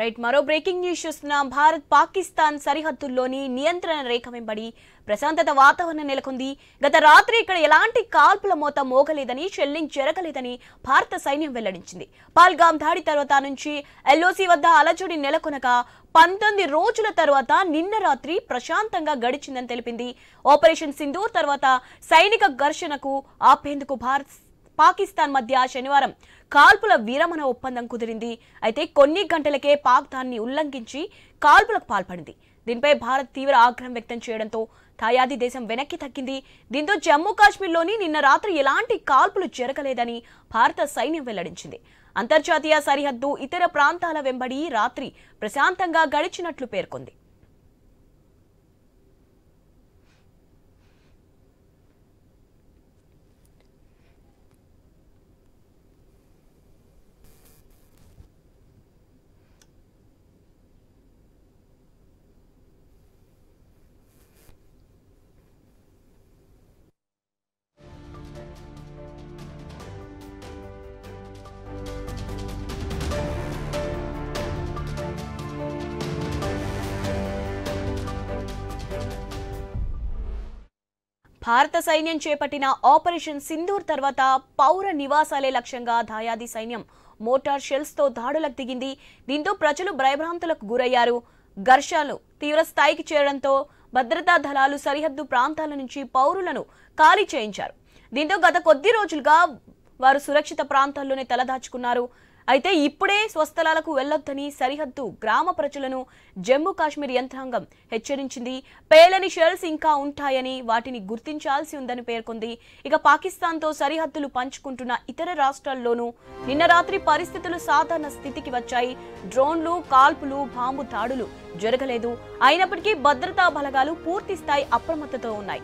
Right మరో breaking news చూస్తున్నాం. భారత్ పాకిస్తాన్ సరిహద్దుల్లోని నియంత్రణ రేఖ వెంబడి ప్రశాంతత వాతావరణం నెలకొంది. గత రాత్రి ఇక్కడ ఎలాంటి కాల్పుల మోత మోగలేదని, షెల్లింగ్ జరగలేదని భారత సైన్యం వెల్లడించింది. పహల్గామ్ దాడి తర్వాత నుంచి ఎల్ఓసి వద్ద అలజడి నెలకొనగా 19 రోజుల తర్వాత నిన్న రాత్రి ప్రశాంతంగా గడిచిందని తెలిపింది. ఆపరేషన్ సింధూర్ తర్వాత సైనిక ఘర్షణకు ఆపేందుకు భారత్ పాకిస్తాన్ మధ్య శనివారం కాల్పుల విరమణ ఒప్పందం కుదిరింది. అయితే కొన్ని గంటలకే పాక్ దాన్ని ఉల్లంఘించి కాల్పులకు పాల్పడింది. దీనిపై భారత్ తీవ్ర ఆగ్రహం వ్యక్తం చేయడంతో దాయాది దేశం వెనక్కి తగ్గింది. దీంతో జమ్మూ కాశ్మీర్లోని నిన్న రాత్రి ఎలాంటి కాల్పులు జరగలేదని భారత సైన్యం వెల్లడించింది. అంతర్జాతీయ సరిహద్దు ఇతర ప్రాంతాల వెంబడి రాత్రి ప్రశాంతంగా గడిచినట్లు పేర్కొంది. భారత సైన్యం చేపట్టిన ఆపరేషన్ సింధూర్ తర్వాత పౌర నివాసాలే లక్ష్యంగా దాయాది సైన్యం మోటార్ షెల్స్ తో దాడులకు దిగింది. దీంతో ప్రజలు భయభ్రాంతులకు గురయ్యారు. ఘర్షణలు తీవ్ర స్థాయికి చేరడంతో భద్రతా దళాలు సరిహద్దు ప్రాంతాల నుంచి పౌరులను ఖాళీ చేయించారు. దీంతో గత కొద్ది రోజులుగా వారు సురక్షిత ప్రాంతాల్లోనే తలదాచుకున్నారు. అయితే ఇప్పుడే స్వస్థలాలకు వెళ్లొద్దని సరిహద్దు గ్రామ ప్రజలను జమ్మూ కాశ్మీర్ యంత్రాంగం హెచ్చరించింది. పేలని షెల్స్ ఇంకా ఉంటాయని, వాటిని గుర్తించాల్సి ఉందని పేర్కొంది. ఇక పాకిస్తాన్తో సరిహద్దులు పంచుకుంటున్న ఇతర రాష్ట్రాల్లోనూ నిన్న రాత్రి పరిస్థితులు సాధారణ స్థితికి వచ్చాయి. డ్రోన్లు, కాల్పులు, బాంబు దాడులు జరగలేదు. అయినప్పటికీ భద్రతా బలగాలు పూర్తి స్థాయి అప్రమత్తతో ఉన్నాయి.